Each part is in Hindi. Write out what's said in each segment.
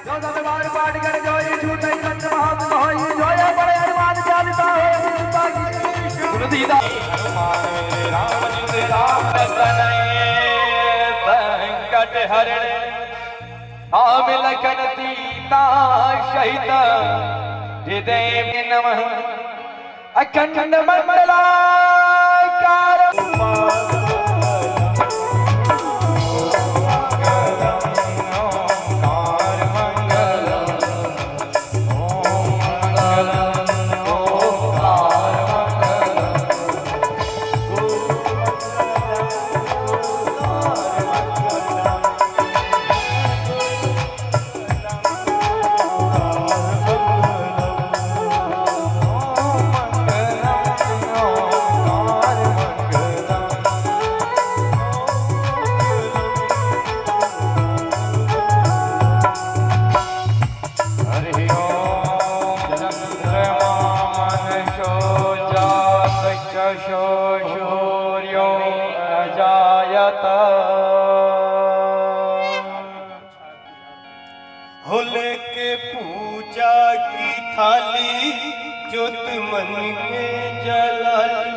जो दरबार पाट कर जो ये झूठ नहीं सत्य महात्म हो ये जो ये बड़े हनुमान चालीसा हो चिंता की गुरु दीदा हनुमान मेरे राम जी राम रतनये संकट हरण राम लखन सीता सहित हृदय में नमः अखंड मंडलाकार होले के पूजा की थाली ज्योत मन के जलाई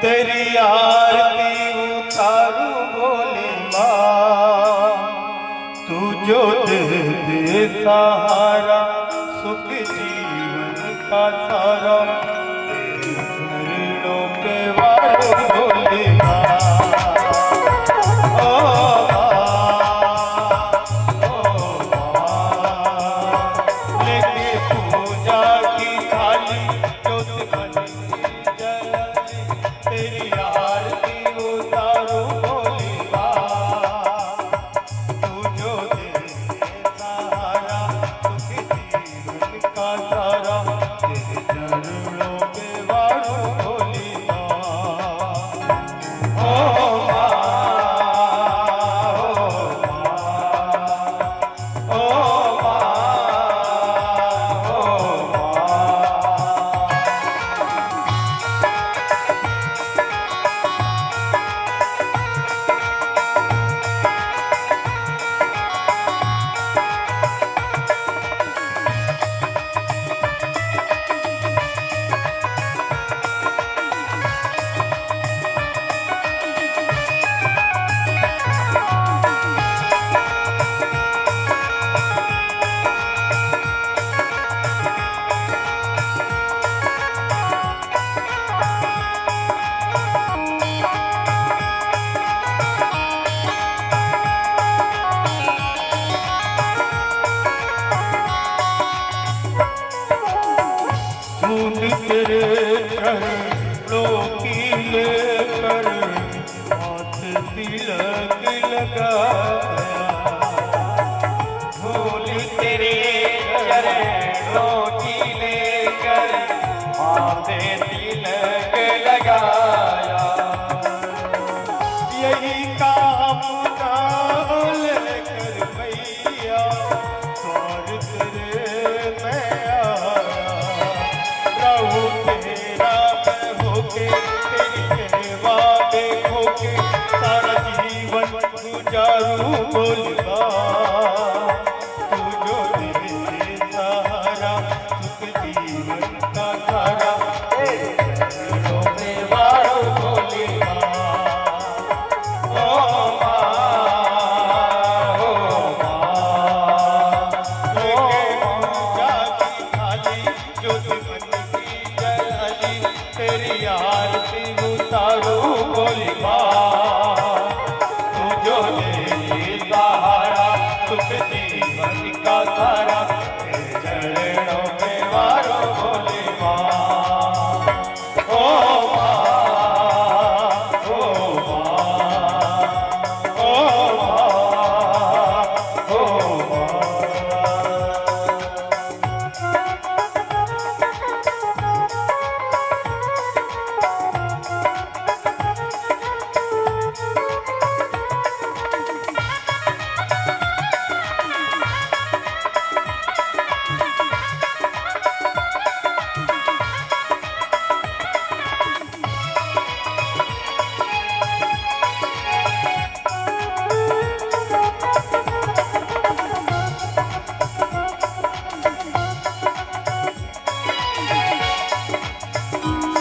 तेरी आरती उतारू भोली माँ तू जो दे सहारा सुख जीवन का सारा तेरे चरणों पे वार भोली माँ तेरे चरणों की लेकर हाथ तिलक लगाया धूल तेरे चरणों की लेकर हाथ तिलक लगाया यही काम ना लेकर भैया द्वार तेरे मैं तेरी सेवा देखो के सारा जीवन गुजारू बोलगा तू जो दे सहारा सुख जीवन का धारा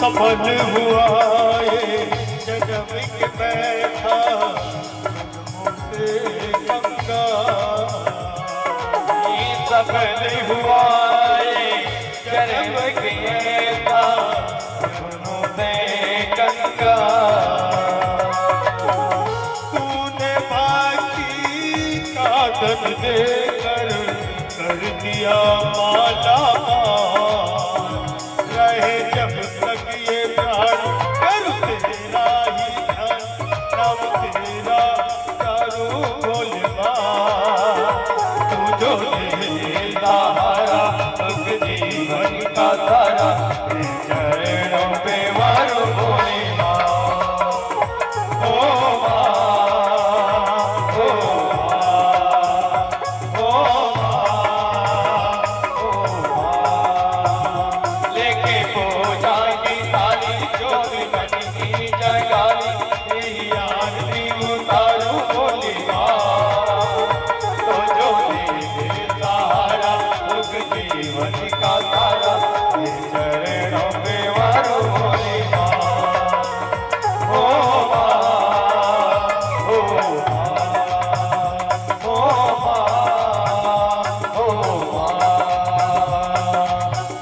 सफल हुआ ये जन्म के बैठा मुझसे गंगा ये सफल हुआ ये जन्म के था मुझसे गंगा तूने बाकी का धन देकर कर दिया माला माल रहे जब तक ये प्राण कर तेरा ही ध्यान नाम तेरा चारू बोलवा तू जो दे सहारा सुख जीवन का तारा तेरे चरणों पे मारो बोले माँ ओ माँ ओ माँ ओ लेके पूजा की थाली ज्योति बन की जगाली तेरी आरती उतारू बोली माँ तो जो दे सहारा सुख जीवन का तारा तेरे चरणों पे वारो बोली माँ ओ माँ ओ माँ ओ माँ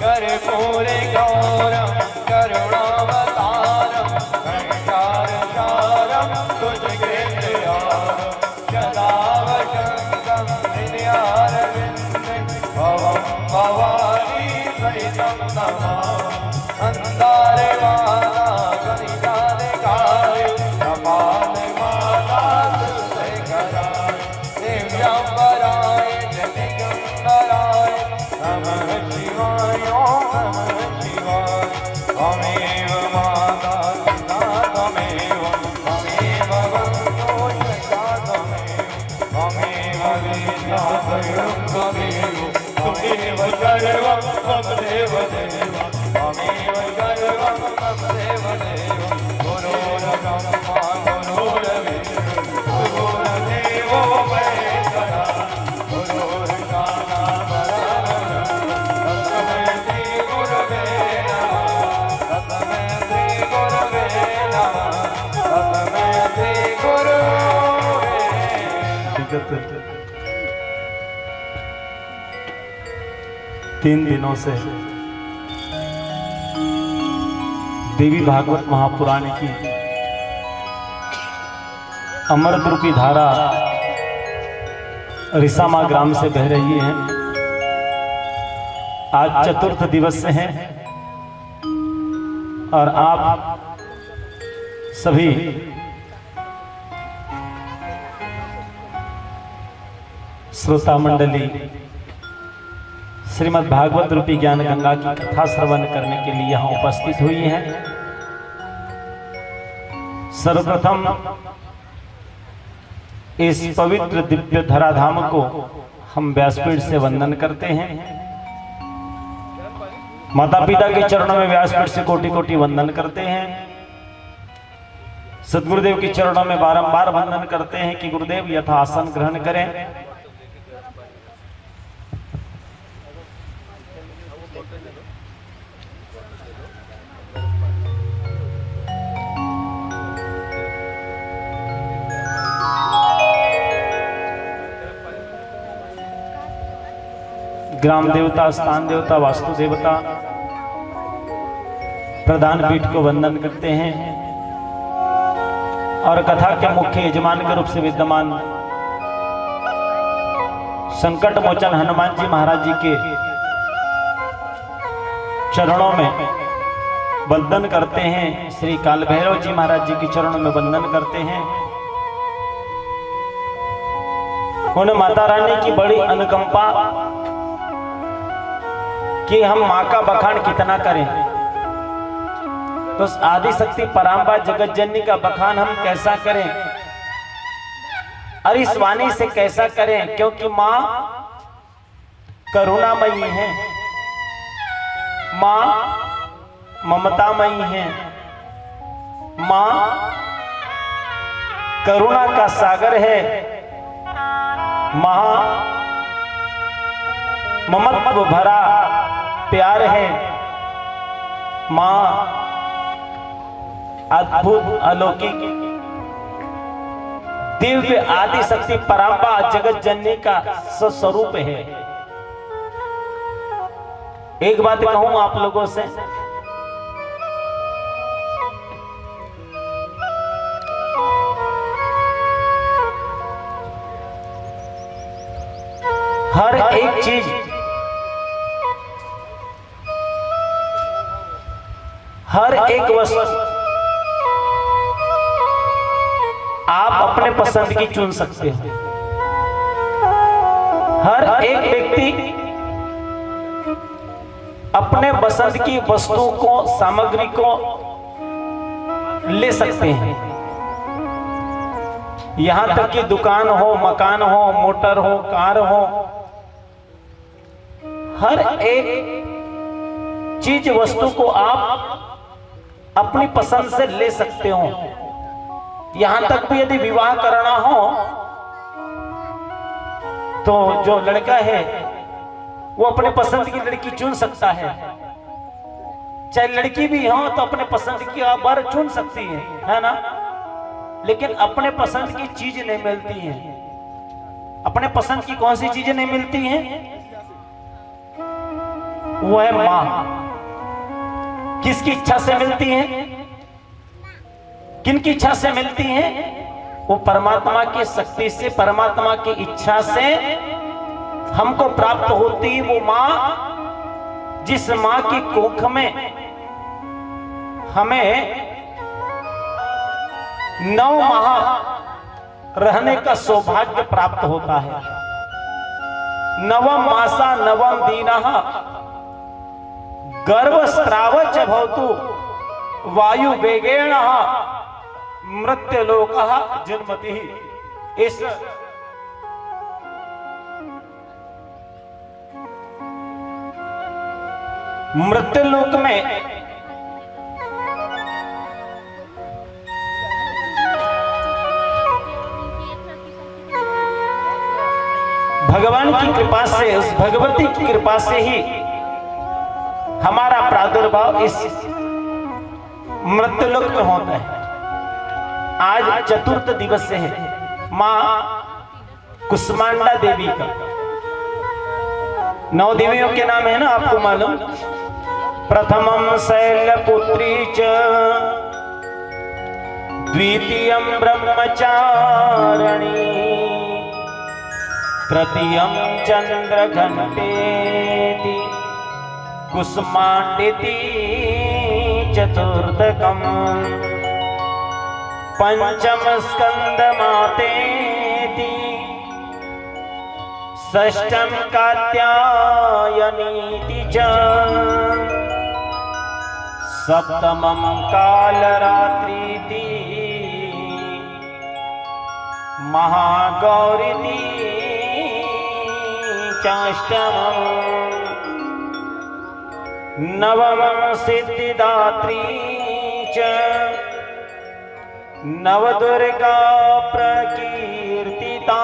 कर्पूरे गौरम करुणावतारम संसार सारम तुझकृतयारम सदा वसंतम हृदयारविंदे भवं भवानी सहितं नमामि अंधारे माला गणिताने गाये कपाले माला तुलसे कराये दिव्यांबराय जनिगंधराय नमः शिवाय ओम नमः शिवाय त्वमेव माता पिता त्वमेव त्वमेव बन्धो सखा त्वमेव विद्या स्वयं त्वमेव त्वमेव सर्वं त्वमेव देव त्वमेव सर्वं त्वमेव देव गुरुर्ब्रह्मा गुरुर्विष्णु गुरुर्देवो महेश्वरः गुरुर्साक्षात् तस्मै श्री गुरवे नमः तस्मै श्री गुरवे नमः तस्मै श्री गुरवे विगत 3 दिनों से देवी भागवत महापुराण की अमृत रूपी धारा रिसामा ग्राम से बह रही है। आज चतुर्थ दिवस से है और आप सभी श्रोता मंडली श्रीमद् भागवत रूपी ज्ञान गंगा की कथा श्रवण करने के लिए यहाँ उपस्थित हुई हैं। सर्वप्रथम इस पवित्र दिव्य धराधाम को हम व्यासपीठ से वंदन करते हैं। माता पिता के चरणों में व्यासपीठ से कोटि कोटि वंदन करते हैं। सदगुरुदेव के चरणों में बारंबार वंदन करते हैं कि गुरुदेव यथासन ग्रहण करें। ग्राम देवता, स्थान देवता, वास्तु देवता, प्रधान पीठ को वंदन करते हैं और कथा के मुख्य यजमान के रूप से विद्यमान संकट मोचन हनुमान जी महाराज जी के चरणों में वंदन करते हैं। श्री काल भैरव जी महाराज जी के चरणों में वंदन करते हैं। उन माता रानी की बड़ी अनुकंपा कि हम माँ का बखान कितना करें, तो आदि शक्ति परांबा जगत जननी का बखान हम कैसा करें और इस वाणी से कैसा करें, क्योंकि माँ करुणामयी है, माँ ममतामयी है, माँ करुणा का सागर है, माँ ममत्व भरा प्यार है, माँ अद्भुत अलौकिक दिव्य आदि शक्ति परांबा जगत जननी का स्वरूप है। एक बात कहूं आप लोगों से, हर एक चीज हर एक वस्तु आप अपने पसंद की चुन सकते हो। हर एक व्यक्ति अपने पसंद की वस्तु को, सामग्री को ले सकते हैं। यहां तक कि दुकान हो, मकान हो, मोटर हो, कार हो, हर एक चीज वस्तु को आप अपनी पसंद से ले सकते हो। यहां तक भी यदि विवाह करना हो तो जो लड़का है वो अपने पसंद की लड़की चुन सकता है, चाहे लड़की भी हो तो अपने पसंद की वर चुन सकती है ना। लेकिन अपने पसंद की चीज नहीं मिलती है। अपने पसंद की कौन सी चीजें नहीं मिलती हैं? वो है मां। किसकी इच्छा से मिलती हैं? किनकी इच्छा से मिलती हैं? वो परमात्मा की शक्ति से, परमात्मा की इच्छा से हमको प्राप्त होती है वो मां, जिस मां की कोख में हमें 9 माह रहने का सौभाग्य प्राप्त होता है। नवम मासा नवम दीनः गर्भस्रावच भवतु वायु वेगेण मृत्युलोकः जन्मति। इस मृत्युलोक में भगवान की कृपा से, उस भगवती की कृपा से ही हमारा प्रादुर्भाव इस मृत्युलोक में होता है। आज चतुर्थ दिवस से है मां कुष्मांडा देवी का। 9 देवियों के नाम है ना, आपको मालूम। प्रथमम शैलपुत्री च, द्वितीयम ब्रह्मचारिणी, तृतीयम चंद्रघंटेति, कुष्मांडेति चतुर्थकम, पंचम स्कंदमातेति, षष्ठम कात्यायनीति च, सप्तमं कालरात्रीति, महागौरीति चाष्टमम्, नवमं सिद्धिदात्री च, नवदुर्गा प्रकीर्तिता,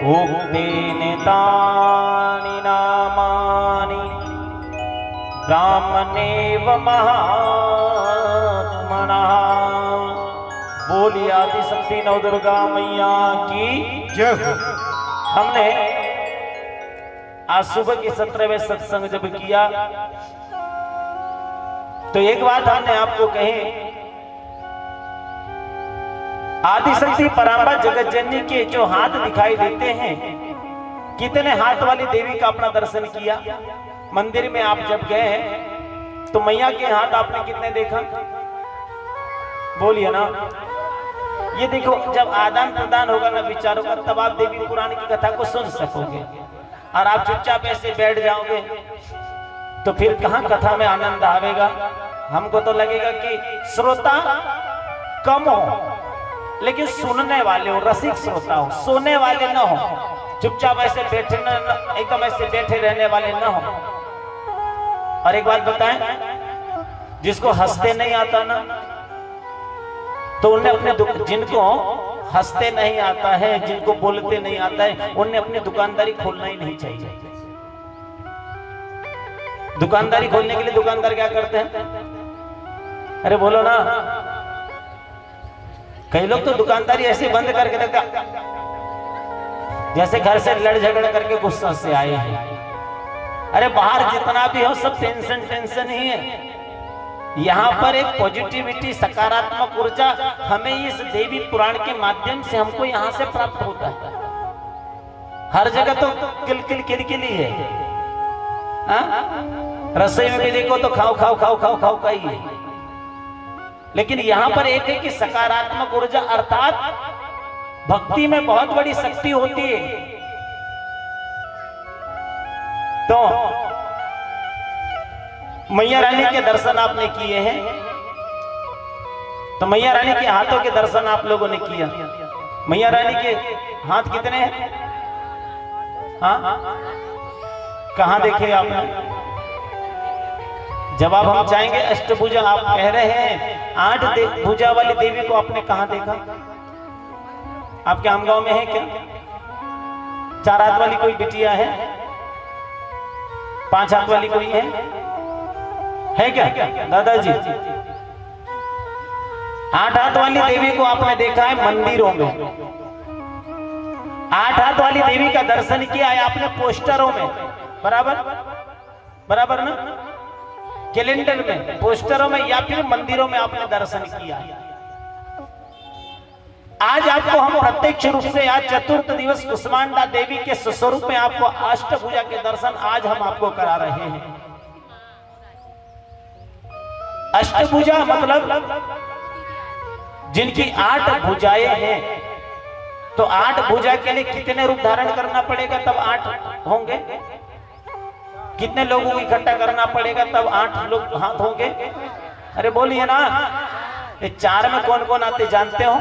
उक्तेन तानि नामानि ब्राह्मणेव महात्मनः। बोली आदि शक्ति नवदुर्गा मैया की जय। हमने आज सुबह के 17वें सत्संग जब किया तो एक बात हमने आपको कही, आदि शक्ति परांबा जगत जननी के जो हाथ दिखाई देते हैं, कितने हाथ वाली देवी का अपना दर्शन किया। मंदिर में आप जब गए तो मैया के हाथ आपने कितने देखा? बोलिए ना। ये देखो, जब आदान प्रदान होगा ना विचारों का, तब आप देवी पुराण की कथा को सुन सकोगे। और आप चुपचाप ऐसे बैठ जाओगे तो फिर कहां कथा में आनंद आवेगा। हमको तो लगेगा कि श्रोता कम हो, लेकिन सुनने वाले हो, रसिक श्रोता हो, सोने वाले न हो, चुपचाप ऐसे बैठे एकदम ऐसे बैठे रहने वाले न हो। और एक बात बताएं, जिसको हंसते नहीं आता ना, तो उन्हें अपने जिनको हंसते नहीं आता है, जिनको बोलते नहीं आता है, उन्हें अपनी दुकानदारी खोलना ही नहीं चाहिए। दुकानदारी खोलने के लिए दुकानदार क्या करते हैं? अरे बोलो ना। कई लोग तो दुकानदारी ऐसे बंद करके रखा जैसे घर से लड़ झगड़ करके गुस्सा से आए हैं। अरे बाहर जितना भी हो सब टेंशन ही है। यहाँ पर एक पॉजिटिविटी, सकारात्मक ऊर्जा हमें इस देवी पुराण के माध्यम से हमको यहाँ से प्राप्त होता है। हर जगह तो किलकिल ही है। रसोई में भी देखो तो खाओ खाओ खाओ खाओ खाओ का ही है। लेकिन यहाँ पर एक है कि सकारात्मक ऊर्जा अर्थात भक्ति में बहुत बड़ी शक्ति होती है। तो मैया रानी के दर्शन आपने किए हैं, तो मैया रानी के हाथों के दर्शन आप लोगों ने किया। मैया रानी के हाथ कितने हैं? हाँ, कहाँ देखे आपने? जवाब हम चाहेंगे। अष्टभुजा आप कह रहे हैं, 8 भुजा वाली देवी को आपने कहाँ देखा? आपके आम गांव में है क्या? 4 हाथ वाली कोई बिटिया है? 5 हाथ वाली कोई है क्या दादाजी? 8 हाथ वाली देवी को आपने देखा है मंदिरों में। 8 हाथ वाली देवी का दर्शन किया है आपने पोस्टरों में, बराबर ना? कैलेंडर में, पोस्टरों में या फिर मंदिरों में आपने दर्शन किया है। आज आपको हम प्रत्यक्ष रूप से आज चतुर्थ दिवस कुष्मांडा देवी के स्वरूप में आपको अष्टभुजा के दर्शन आज हम आपको करा रहे हैं। अष्टभुजा मतलब जिनकी 8 भुजाएं हैं। तो 8 भुजा के लिए कितने रूप धारण करना पड़ेगा तब 8 होंगे? कितने लोगों को इकट्ठा करना पड़ेगा तब 8 लोग हाथ होंगे? अरे बोलिए ना। ये 4 में कौन कौन आते जानते हो?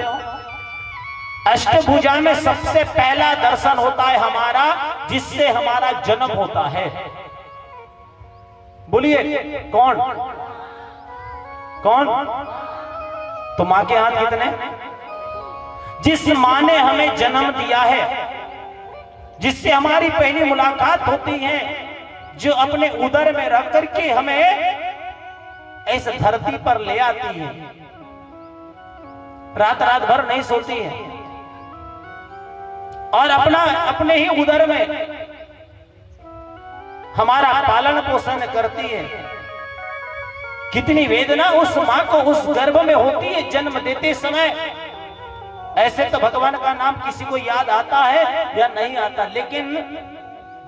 अष्टभुजा में सबसे पहला दर्शन होता है हमारा, जिससे हमारा जन्म होता है। बोलिए कौन? तो मां के हाथ कितने? जिस मां ने हमें जन्म दिया है, जिससे हमारी पहली मुलाकात होती है, जो अपने उदर में रख करके हमें इस धरती पर ले आती है, रात भर नहीं सोती है और अपने ही उदर में हमारा पालन पोषण करती है। कितनी वेदना उस मां को उस गर्भ में होती है जन्म देते समय। ऐसे तो भगवान का नाम किसी को याद आता है या नहीं आता, लेकिन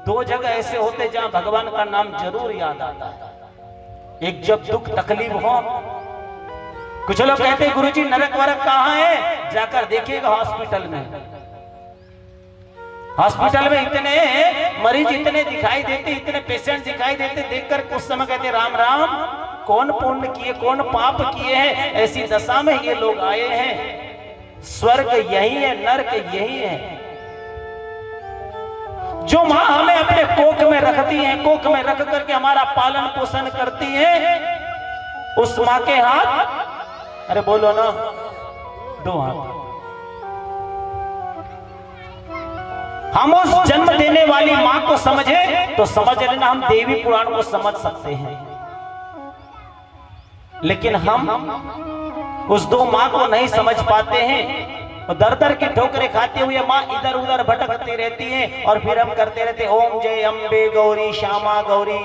2 जगह ऐसे होते जहां भगवान का नाम जरूर याद आता है। एक जब दुख तकलीफ हो। कुछ लोग कहते हैं गुरुजी नरक वरक कहां है? जाकर देखिएगा हॉस्पिटल में। हॉस्पिटल में इतने मरीज इतने दिखाई देते, इतने पेशेंट दिखाई देते, देखकर कुछ समय कहते राम राम, कौन पुण्य किए कौन पाप किए हैं, ऐसी दशा में ये लोग आए हैं। स्वर्ग यही है, नरक यही है। जो मां हमें अपने कोख में रखती है, कोख में रख करके हमारा पालन पोषण करती है, उस मां के हाथ, अरे बोलो ना, 2 हाथ। हम उस जन्म देने वाली मां को समझे तो समझ लेना हम देवी पुराण को समझ सकते हैं। लेकिन हम उस 2 मां को नहीं समझ पाते हैं। दर दर की ठोकरें खाते हुए मां इधर उधर भटकती रहती है और फिर हम करते रहते ओम जय अम्बे गौरी श्यामा गौरी।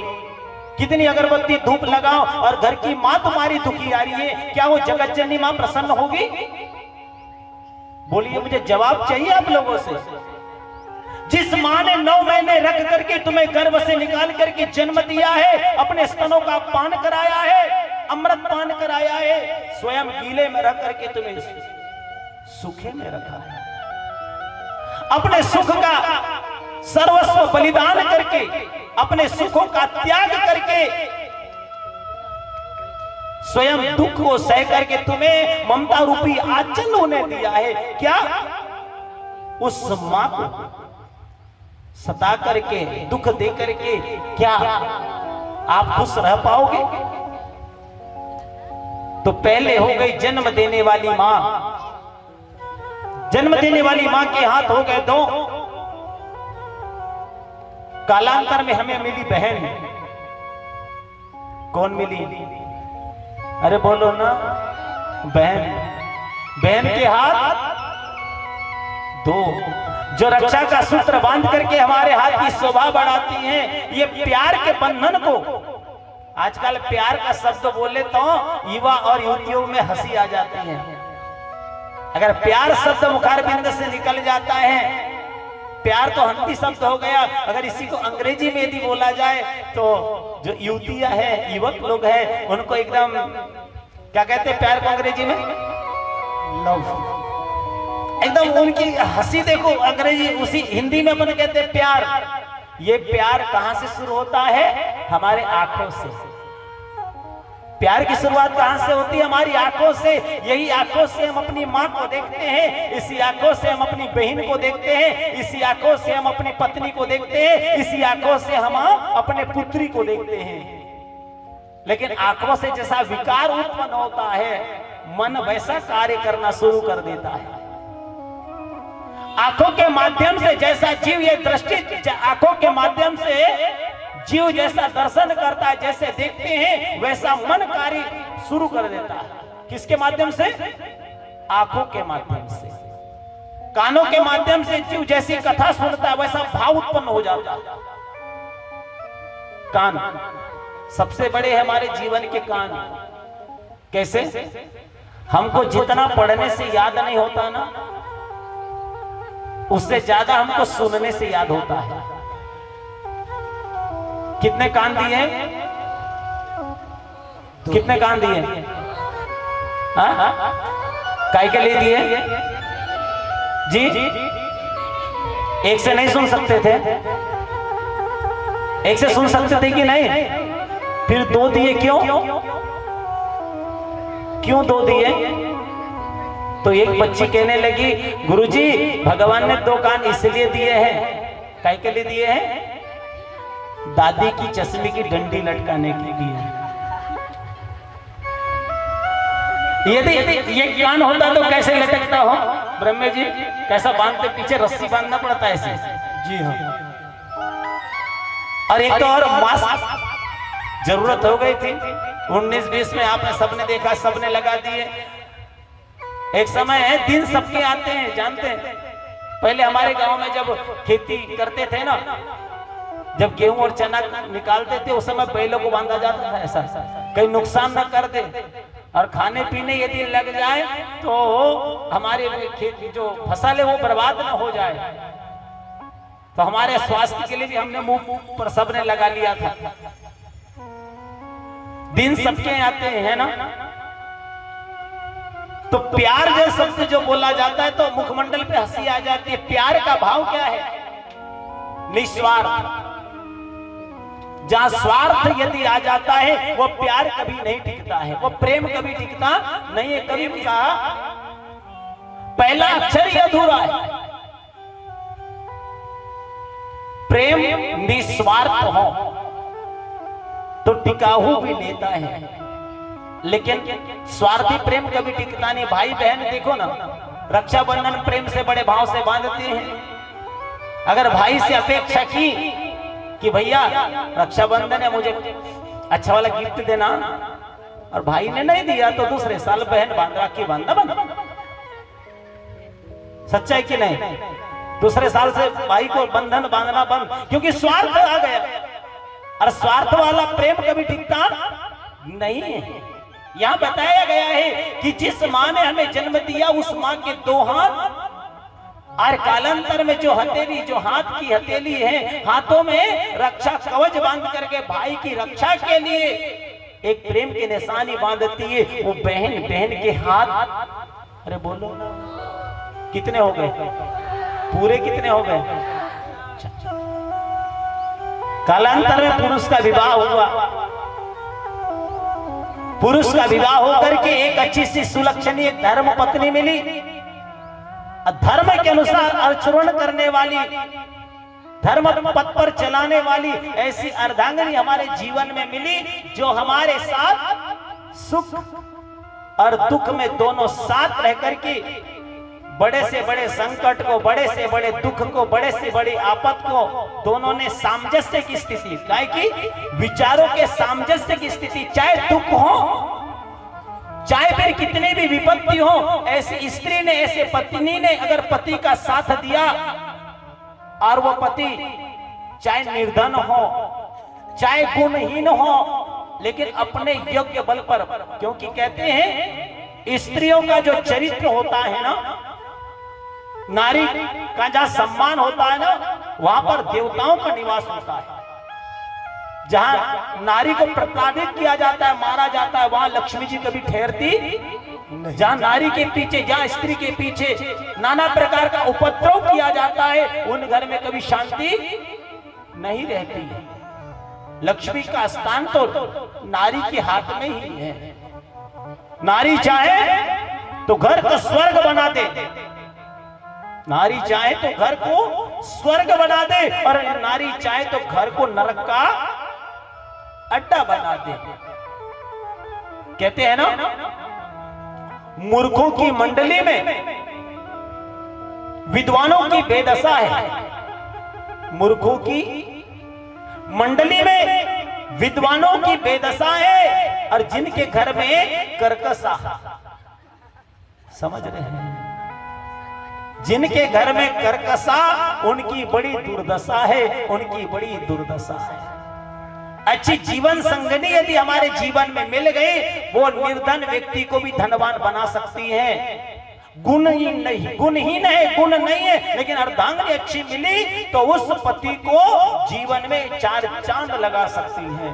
कितनी अगरबत्ती धूप लगाओ और घर की मां तुम्हारी दुखी आ रही है, क्या वो जगत जननी मां प्रसन्न होगी? बोलिए, मुझे जवाब चाहिए आप लोगों से। जिस मां ने 9 महीने रख करके तुम्हें गर्भ से निकाल करके जन्म दिया है, अपने स्तनों का पान कराया है, अमृत पान कराया है, स्वयं गीले में रख करके तुम्हें सूखे में रखा है, अपने सुख का सर्वस्व बलिदान करके, अपने सुखों का त्याग करके, स्वयं दुख को सह करके तुम्हें ममता रूपी आंचल होने दिया है। क्या उस मां को सता करके, दुख दे करके क्या आप खुश रह पाओगे? तो पहले हो गई जन्म देने वाली मां। जन्म देने वाली मां के हाथ हो गए 2। कालांतर में हमें मिली बहन। कौन मिली? अरे बोलो ना, बहन बहन के हाथ दो, जो रक्षा का सूत्र बांध करके हमारे हाथ की शोभा बढ़ाती हैं। ये प्यार के बंधन को, आजकल प्यार का शब्द बोले तो युवा और युवतियों में हंसी आ जाती है। अगर प्यार शब्द मुखारबिंद से निकल जाता है, प्यार तो हिंदी शब्द हो गया, अगर इसी को अंग्रेजी में यदि बोला जाए तो जो युवतियां हैं, युवक लोग हैं, उनको एकदम क्या कहते हैं प्यार को अंग्रेजी में? लव। एकदम उनकी हंसी देखो, अंग्रेजी उसी हिंदी में अपन कहते हैं प्यार। ये प्यार कहां से शुरू होता है? हमारे आंखों से। प्यार की शुरुआत कहां से होती है? हमारी आंखों से। यही आंखों से हम अपनी माँ को देखते हैं, इसी आंखों से हम अपनी बहन को देखते हैं, इसी आंखों से हम अपनी पत्नी को देखते हैं, इसी आंखों से हम अपने पुत्री को देखते हैं। लेकिन आंखों से जैसा विकार उत्पन्न होता है, मन वैसा कार्य करना शुरू कर देता है। आंखों के माध्यम से जैसा जीव ये दृष्टि, आंखों के माध्यम से जीव जैसा दर्शन करता है, जैसे देखते हैं वैसा मन कार्य शुरू कर देता है। किसके माध्यम से? आंखों के माध्यम से। कानों के माध्यम से जीव जैसी कथा सुनता है वैसा भाव उत्पन्न हो जाता है। कान सबसे बड़े है हमारे जीवन के कान। कैसे? हमको जितना पढ़ने से याद नहीं होता ना, उससे ज्यादा हमको सुनने से याद होता है। कितने कान दिए? कितने कान दिए? काय के लिए दिए जी? एक से नहीं सुन सकते थे? एक से सुन सकते थे कि नहीं? फिर दो दिए क्यों? क्यों दो दिए? तो एक बच्ची कहने लगी, गुरुजी भगवान ने दो कान इसलिए दिए हैं। काय के लिए दिए हैं? दादी की चश्मे की डंडी लटकाने के लिए। यदि ये कान होता तो कैसे लटकता हो ब्रह्मे जी? कैसा बांधते? पीछे रस्सी बांधना पड़ता है ऐसे। जी हाँ। और एक तो और मास्क जरूरत हो गई थी 19-20 में। आपने सबने देखा, सबने लगा दिए। एक समय है, दिन सबके आते हैं, जानते हैं। पहले हमारे गांव में जब खेती करते थे ना, जब गेहूं और चना निकालते थे, उस समय बैलों को बांधा जाता था ऐसा, कहीं नुकसान न कर दे। और खाने पीने यदि लग जाए तो हमारे खेती जो फसल है वो बर्बाद न हो जाए। तो हमारे स्वास्थ्य के लिए भी हमने मुंह पर सबने लगा लिया था। दिन सबके आते हैं ना। तो प्यार जो शब्द जो बोला जाता है तो मुखमंडल पे हंसी आ जाती है। प्यार का भाव क्या है? निस्वार्थ। जहां स्वार्थ यदि आ जाता है वो प्यार कभी नहीं टिकता है, वो प्रेम कभी टिकता नहीं है। कभी भी कहा पहला अक्षर ही अधूरा है। प्रेम निस्वार्थ हो तो टिकाऊ भी लेता है, लेकिन स्वार्थी प्रेम कभी टिकता नहीं। भाई बहन देखो ना, रक्षाबंधन प्रेम से बड़े भाव से बांधते हैं। अगर भाई से अपेक्षा की कि भैया रक्षाबंधन है, मुझे अच्छा वाला गिफ्ट देना, और भाई ने नहीं दिया तो दूसरे साल बहन बांध राखी बांधना बंद। सच्चाई कि नहीं? दूसरे साल से भाई को बंधन बांधना बंद, क्योंकि स्वार्थ आ गया। और स्वार्थ वाला प्रेम कभी टिकता नहीं है। यहां बताया गया है कि जिस मां ने हमें जन्म दिया उस मां के दो हाथ, और कालांतर में जो हथेली, जो हाथ की हथेली है, हाथों में रक्षा कवच बांध करके भाई की रक्षा के लिए एक प्रेम की निशानी बांधती है, वो बहन। बहन के हाथ, अरे बोलो कितने हो गए? पूरे कितने हो गए? कालांतर में पुरुष का विवाह हुआ। पुरुष का विवाह होकर के एक अच्छी सी सुलक्षणीय धर्म पत्नी मिली, धर्म के अनुसार आचरण करने वाली, धर्म पथ पर चलाने वाली ऐसी अर्धांगिनी हमारे जीवन में मिली, जो हमारे साथ सुख और दुख में दोनों साथ रह करके बड़े से बड़े संकट को, बड़े से बड़े दुख को, बड़े से बड़ी आपत को दोनों ने सामंजस्य की स्थिति, क्या कि विचारों के सामंजस्य की स्थिति, चाहे दुख हो चाहे फिर कितनी भी विपत्ति हो, ऐसी स्त्री ने, ऐसे पत्नी ने अगर पति का साथ दिया और वो पति चाहे निर्धन हो, चाहे गुणहीन हो, लेकिन अपने योग्य बल पर, क्योंकि कहते हैं स्त्रियों का जो चरित्र होता है ना, नारी का जहां सम्मान होता है ना, वहां पर देवताओं का निवास होता है। जहां नारी को प्रताड़ित किया जाता है, मारा जाता है, वहां लक्ष्मी जी कभी ठहरती। जहां नारी के पीछे, जहां स्त्री के पीछे नाना प्रकार का उपद्रव किया जाता है, उन घर में कभी शांति नहीं रहती है। लक्ष्मी का स्थान तो नारी के हाथ में ही है। नारी चाहे तो घर को स्वर्ग बना दे, नारी चाहे तो घर को स्वर्ग बना दे, और नारी चाहे तो घर को नरक का अड्डा बना दे। कहते हैं ना, मूर्खों की मंडली में विद्वानों की बेदशा है। मूर्खों की मंडली में विद्वानों की बेदशा है, और जिनके घर में कर्कशा, समझ रहे हैं, जिनके घर में कर्कशा, उनकी बड़ी दुर्दशा है, उनकी बड़ी दुर्दशा है। अच्छी जीवन संगनी यदि हमारे जीवन में मिल गई, वो निर्धन व्यक्ति को भी धनवान बना सकती है। गुणहीन नहीं, गुणहीन है, गुण नहीं है, लेकिन अर्धांगिनी अच्छी मिली तो उस पति को जीवन में 4 चांद लगा सकती है।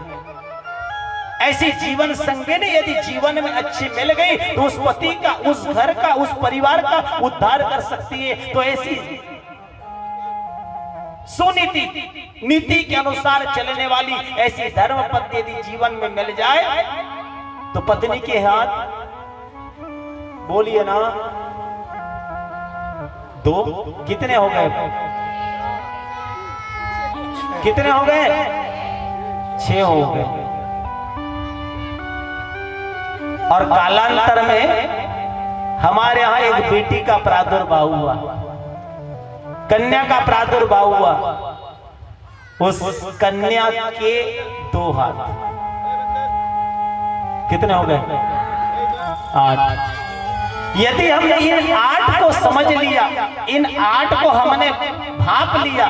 ऐसी जीवन संगिनी यदि जीवन में अच्छी मिल गई तो उस पति का, उस घर का, उस परिवार का उद्धार कर सकती है। तो ऐसी सुनीति, नीति के अनुसार चलने वाली ऐसी धर्म पत्नी यदि जीवन में मिल जाए तो पत्नी के हाथ, बोलिए ना, 2 कितने हो गए? कितने हो गए? 6 हो गए। और कालांतर में हमारे यहां एक बेटी का प्रादुर्भाव हुआ, कन्या का प्रादुर्भाव हुआ। उस कन्या के 2 हाथ, कितने हो गए? 8। यदि हमने इन 8 को समझ लिया, इन 8 को हमने भाप लिया,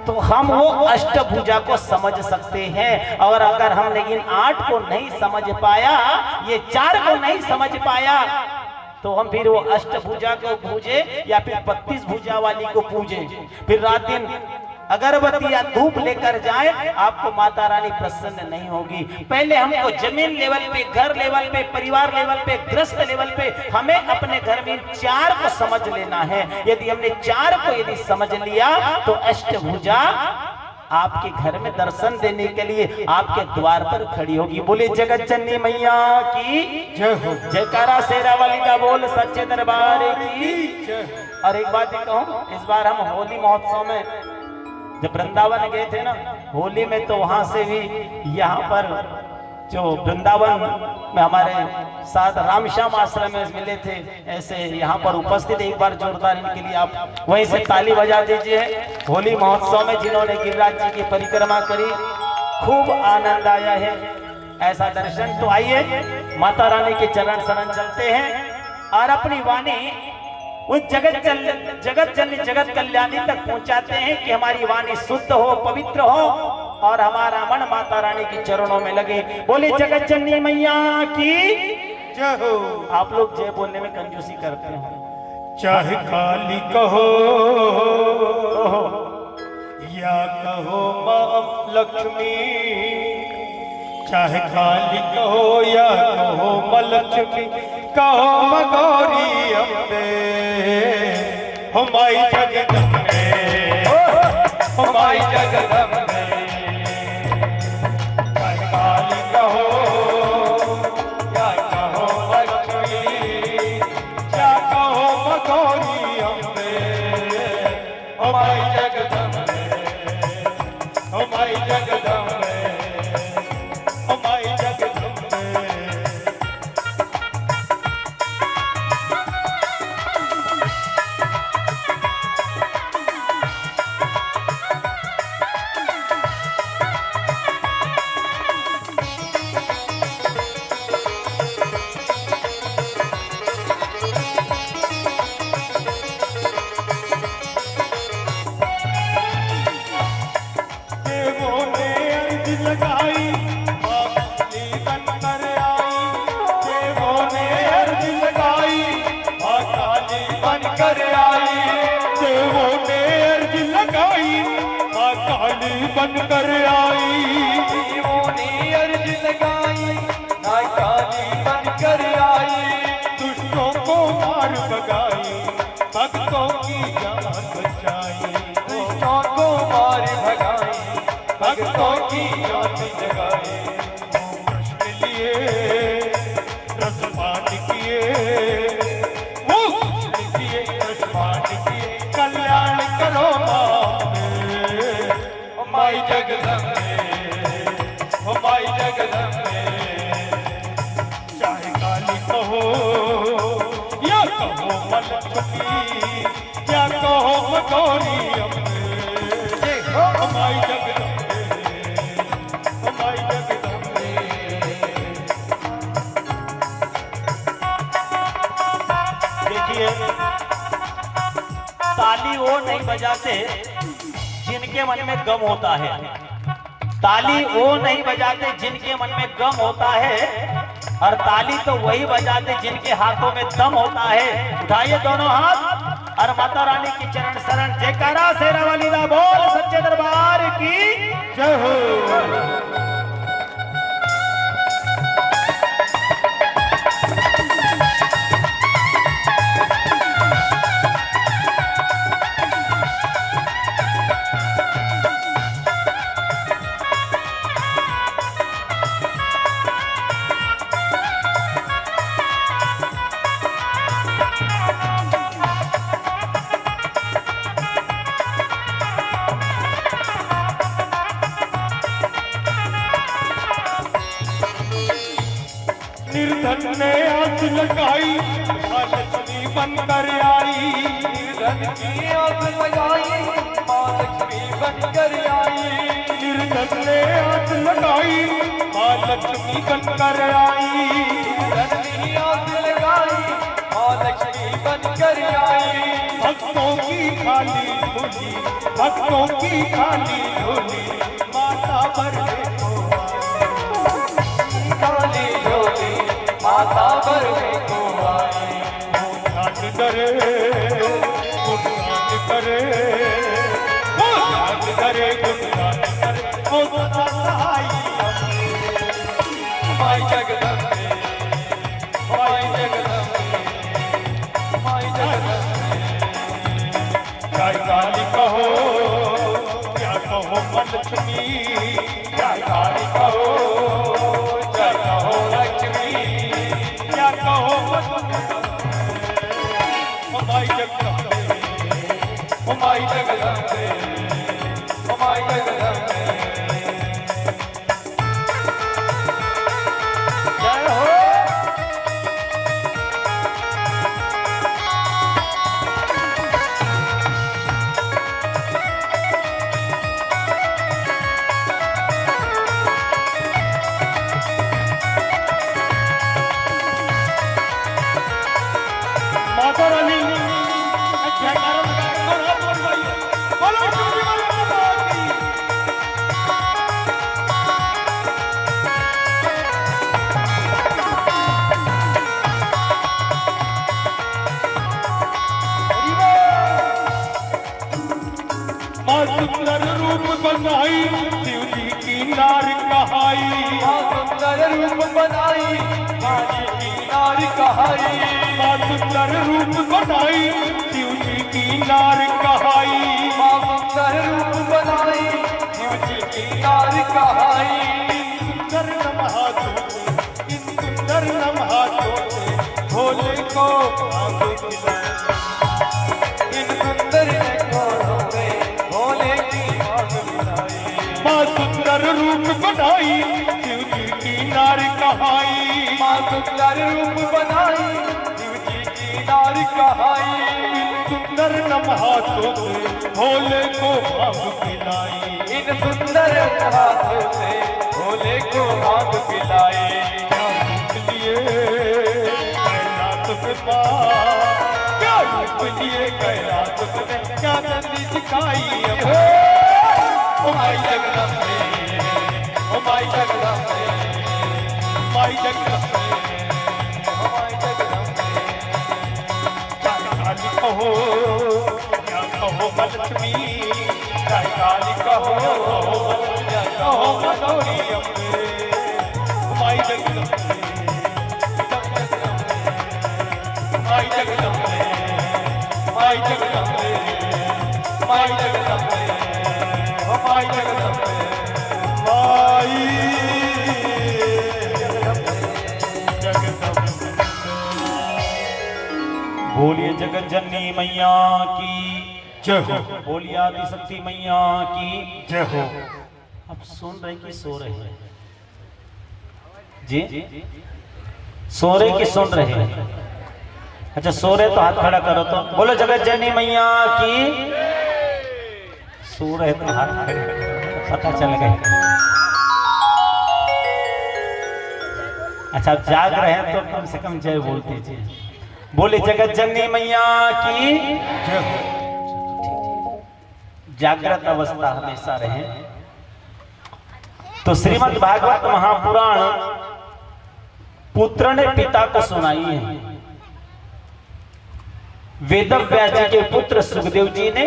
तो हम वो अष्टभुजा को समझ सकते हैं। और अगर हमने इन 8 को नहीं समझ पाया, ये 4 को नहीं समझ पाया, तो हम फिर वो अष्टभुजा को पूजे या फिर 32 भुजा वाली को पूजे। फिर रात दिन अगरबत्ती या धूप लेकर जाए, आपको माता रानी प्रसन्न नहीं होगी। पहले हमको जमीन लेवल पे, घर लेवल पे, परिवार लेवल पे, गृहस्थ लेवल पे हमें अपने घर में 4 को समझ लेना है। यदि हमने 4 को यदि समझ लिया तो अष्टभुजा आपके घर में दर्शन देने के लिए आपके द्वार पर खड़ी होगी। बोले जगत जननी मैया की जय हो। जयकारा शेरा वाली का बोल, सच्चे दरबार की। और एक बात ही कहूं, इस बार हम होली महोत्सव में जब वृंदावन गए थे ना, होली में, तो वहां से भी यहाँ पर जो वृंदावन में हमारे साथ रामश्याम आश्रम में मिले थे, ऐसे यहाँ पर उपस्थित, एक बार जोरदार इनके लिए आप वहीं से ताली बजा दीजिए। होली महोत्सव में जिन्होंने गिरिराज जी की परिक्रमा करी, खूब आनंद आया है। ऐसा दर्शन, तो आइए माता रानी के चरण शरण चलते हैं और अपनी वाणी उस जगत जननी जगत कल्याणी तक पहुंचाते हैं कि हमारी वाणी शुद्ध हो, पवित्र हो और हमारा मन माता रानी के चरणों में लगे। बोले जगत जननी मैया की जय हो। आप लोग जय बोलने में कंजूसी करते हैं। चाहे काली कहो या कहो मां लक्ष्मी, चाहे काली कहो या कहो मां लक्ष्मी, कहो मां गौरी अम्बे, हमारी जगदम्बे, हमारी जगदम्बे। चाहे काली कहो या कहो मां लक्ष्मी, या कहो मां गौरी अम्बे, हमारी जगदम्बे, हमारी जगदम्बे, हमारी जगदम्बे। बनकर आई, देवों ने अर्ज लगाई, माँ काली बनकर आई। दुष्टों को मार भगाई, भक्तों की जान बचाई, दुष्टों को मार भगाई, भक्तों की जान जगाई। कृष्ण लिए रसपान किए, वो कृष्ण किए रसपान किए, कल्याण करो माई जगदम्बे, ओ माई जगदम्बे। चाहे काली कहो या कहो मलक्ष्मी, क्या कहो मगौरी अम्बे, ओ माई जगदम्बे, ओ माई जगदम्बे। देखिए, ताली वो नहीं बजाते जिनके मन में गम होता है, ताली वो नहीं बजाते जिनके मन में गम होता है, और ताली तो वही बजाते जिनके हाथों में दम होता है। उठाइए दोनों हाथ और माता रानी की चरण शरण जयकारा शेरा वाली दा बोल सच्चे दरबार की जय हो। निर्धन ने आस लगाई, महालक्ष्मी बनकर आई, निर्धन की आस लगाई, माँ लक्ष्मी बनकर आई। निर्धन ने आस लगाई, महालक्ष्मी बनकर आई, निर्धन की आस लगाई, माँ लक्ष्मी बनकर आई। भक्तों की खाली झोली, भक्तों की खाली झोली, माता भर काली झोली, माता भरने को आई। ध्यान करे, गुणगान करे, वो ध्यान करे, गुणगान करे, वो सदा सहाई माई जगदम्बे, माई जगदम्बे, माई जगदम्बे। चाहे काली कहो क्या कहो मलक्ष्मी, चाहे काली कहो जय कहो लक्ष्मी, क्या कहो माई जगदम्बे, ओ माई जगदम्बे, ओ माई जगदम्बे। जय हो। माता रानी जयकारा लगाकर हाथ बढ़ाइए, बोलो शिवजी महाराज की। माँ सुंदर रूप बनाई, शिव जी की नार कहाई, माँ सुंदर रूप बनाई, माँ जी की नार कहाई। माँ सुंदर रूप बनाई, शिव जी की नार कहाई, माँ सुंदर रूप बनाई, शिव जी की नार कहाई। सुंदर नमहातों से, इन सुंदर नमहातों से भोले को भाग खिलाए। इन सुंदर नखोरों में भोले की आग मिलाई। माँ सुंदर रूप बनाई, शिव जी की नार कहाई, माँ सुंदर रूप बनाई, शिव जी की नार कहाई। इन सुंदर नमहातों से भोले को भाग खिलाई। इन सुंदर हाथ से भोले को आग पिलाई। लिए कैलाश पे माँ, क्या लिए कैलाश पे क्या नंदी सिखाई है। ओ माई जगदम्बे, ओ माई जगदम्बे, माई जगदम्बे, ओ माई जगदम्बे। क्या काली कहो क्या कहो मलक्ष्मी, जय काली कहो कहो गौरी अम्बे माई जगदम्बे माई जगदम्बे माई जगदम्बे माई जगदम्बे माई जगदम्बे माई जगदम्बे। बोलिए जगत जननी मैया की जय हो। बोलिए आदि शक्ति मैया की जय हो। अब सुन रहे कि सो रहे हैं जी? सो रहे कि सुन रहे हैं? अच्छा सो रहे तो हाथ खड़ा करो तो बोलो जगत जननी मैया की। सो रहे तो हाथ खड़ा करो, पता चल गया। अच्छा आप जाग रहे हैं तो कम से कम जय बोल दीजिए। बोले जगत जननी मैया की जय हो। जागृत अवस्था हमेशा रहे। तो श्रीमद् भागवत महापुराण पुत्र ने पिता को सुनाई है। वेदव्यास जी के पुत्र सुखदेव जी ने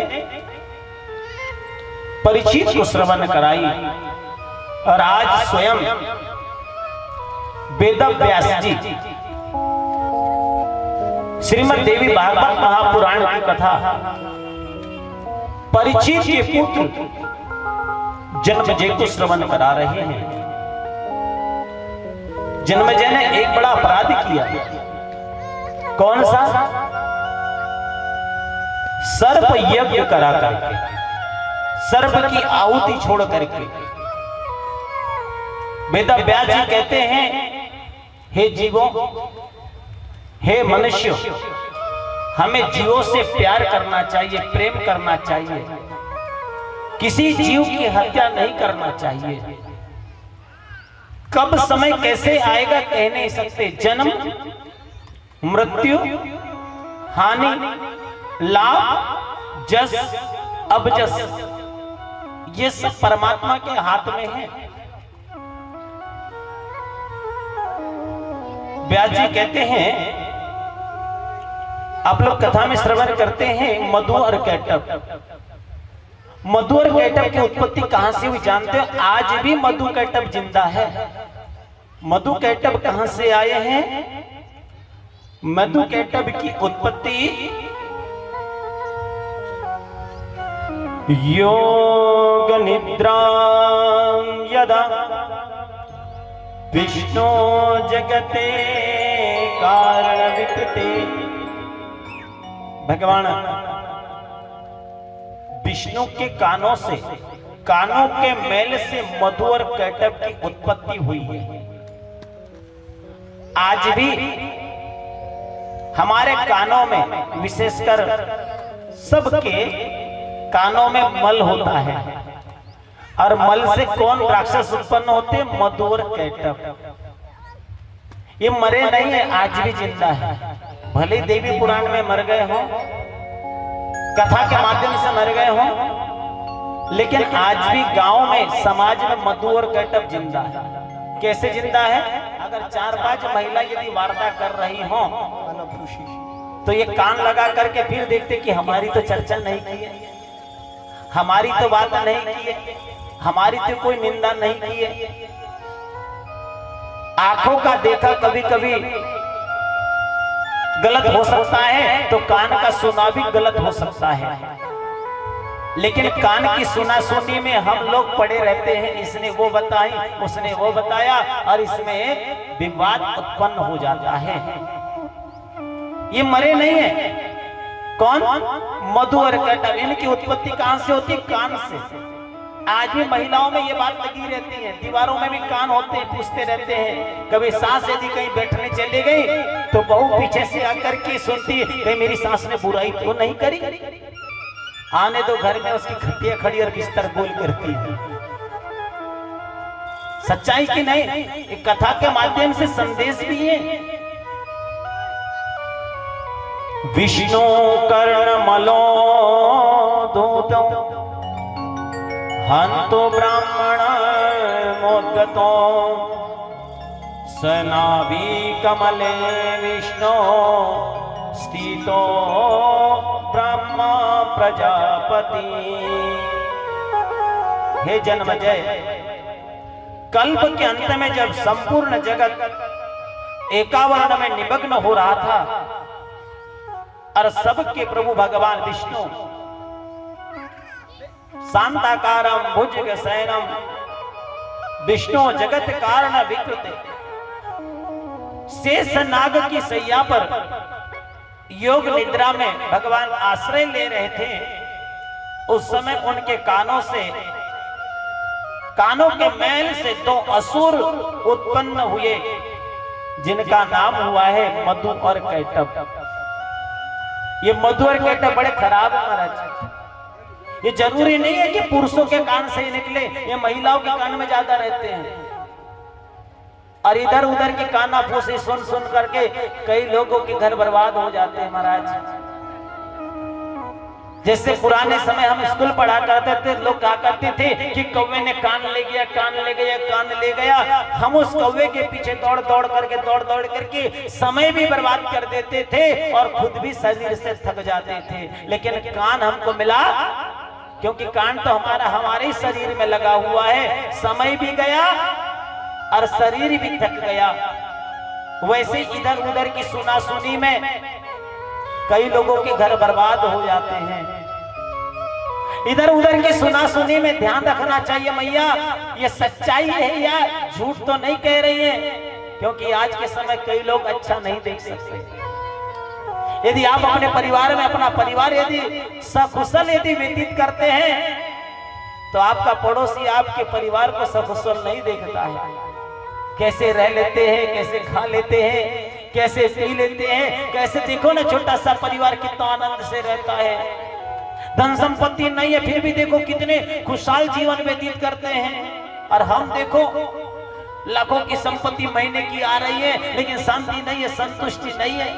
परीक्षित को श्रवण कराई और आज स्वयं वेदव्यास जी श्रीमद् देवी भागवत महापुराण की कथा परीक्षित के पुत्र जन्मजय को श्रवण करा रहे हैं। जन्मजय ने एक बड़ा अपराध किया। कौन सा? सर्प यज्ञ करा करके, सर्प की आहुति छोड़ करके। वेदव्यास जी कहते हैं हे जीवों, हे मनुष्य, हमें जीवों से प्यार करना चाहिए, प्रेम करना चाहिए, किसी जीव की हत्या नहीं करना चाहिए। कब समय कैसे आएगा कह नहीं सकते। जन्म, मृत्यु, हानि, लाभ, जस, अबजस, ये सब परमात्मा के हाथ में है। व्यास जी कहते हैं, आप लोग कथा में श्रवण करते हैं मधु और कैटभ। मधु और कैटभ की उत्पत्ति कहां से हुई जानते हो? आज भी मधु कैटभ जिंदा है। मधु कैटभ कहां से आए हैं? मधु कैटभ की उत्पत्ति योग निद्रा यदा विष्णु जगते कारण विकृते। भगवान विष्णु के कानों से, कानों के मैल से मधु और कैटभ की उत्पत्ति हुई है। आज भी हमारे कानों में, विशेषकर सबके कानों में मल होता है और मल से कौन राक्षस उत्पन्न होते? मधु और कैटभ। ये मरे नहीं है, आज भी जिंदा है। भले देवी पुराण में मर गए हो, कथा के माध्यम से मर गए हो, लेकिन आज भी गांव में, समाज में मधु और कैटभ जिंदा है। कैसे जिंदा है? अगर 4-5 महिला यदि वार्ता कर रही हो तो ये कान लगा करके फिर देखते कि हमारी तो चर्चा नहीं की है, हमारी तो बात नहीं की है, हमारी तो कोई निंदा नहीं की है। आंखों का देखा कभी कभी गलत हो सकता है, तो कान का सुना भी गलत हो सकता है। लेकिन कान की सुना सुनी में हम लोग पड़े रहते हैं, इसने वो बताई, उसने वो बताया, और इसमें विवाद उत्पन्न हो जाता है। ये मरे नहीं है। कौन? मधु और कैटभ। इनकी उत्पत्ति कहां से होती? कान से। आज भी महिलाओं में ये बात लगी रहती है, दीवारों में भी कान होते हैं, पूछते रहते हैं। कभी सास यदि कहीं बैठने चली गई तो बहू पीछे से आकर के सुनती है, कहीं मेरी सास ने बुराई तो नहीं करी। आने दो घर में, उसकी खटिया खड़ी और बिस्तर गोल करती है। सच्चाई की नहीं, एक कथा के माध्यम से संदेश भी है। विष्णु कर्ण मलो दूतो हंतो ब्राह्मण मोदगतो सनाभि कमले विष्णु स्थितो ब्रह्मा प्रजापति। हे जन्मजय, कल्प के अंत में जब संपूर्ण जगत एकावरण में निमग्न हो रहा था और सबके प्रभु भगवान विष्णु शांताकारम भुजगशयनम विष्णु जगत कारण विकृत शेष नाग की सैया पर योग निद्रा में भगवान आश्रय ले रहे थे। उस समय उनके कानों के मैल से दो असुर उत्पन्न हुए, जिनका नाम हुआ है मधु और कैटभ। ये मधु और कैटभ बड़े खराब है महाराज। ये जरूरी नहीं है कि पुरुषों के कान से ही निकले, ये महिलाओं के कान में ज्यादा रहते हैं। और इधर उधर की कानाफूसी सुन सुन करके कई लोगों के घर बर्बाद हो जाते हैं महाराज। जैसे पुराने समय हम स्कूल पढ़ा करते थे, लोग कहा करते थे कि कौवे ने कान ले गया, कान ले गया, कान ले गया। हम उस कौवे के पीछे दौड़ दौड़ करके समय भी बर्बाद कर देते थे और खुद भी शरीर से थक जाते थे। लेकिन कान हमको मिला, क्योंकि कान तो हमारे ही शरीर में लगा हुआ है। समय भी गया और शरीर भी थक गया। वैसे इधर उधर की सुना सुनी में कई लोगों के घर बर्बाद हो जाते हैं। इधर उधर की सुना सुनी में ध्यान रखना चाहिए मैया, ये सच्चाई है या झूठ तो नहीं कह रही है, क्योंकि आज के समय कई लोग अच्छा नहीं देख सकते। यदि आप अपने परिवार में अपना परिवार यदि सकुशल यदि व्यतीत करते हैं, तो आपका पड़ोसी आपके परिवार को सकुशल नहीं देखता है। कैसे रह लेते हैं, कैसे खा लेते हैं, कैसे पी लेते हैं, कैसे देखो ना छोटा सा परिवार कितना आनंद से रहता है। धन संपत्ति नहीं है फिर भी देखो कितने खुशहाल जीवन व्यतीत करते हैं। और हम देखो लाखों की संपत्ति महीने की आ रही है, लेकिन शांति नहीं है, संतुष्टि नहीं है।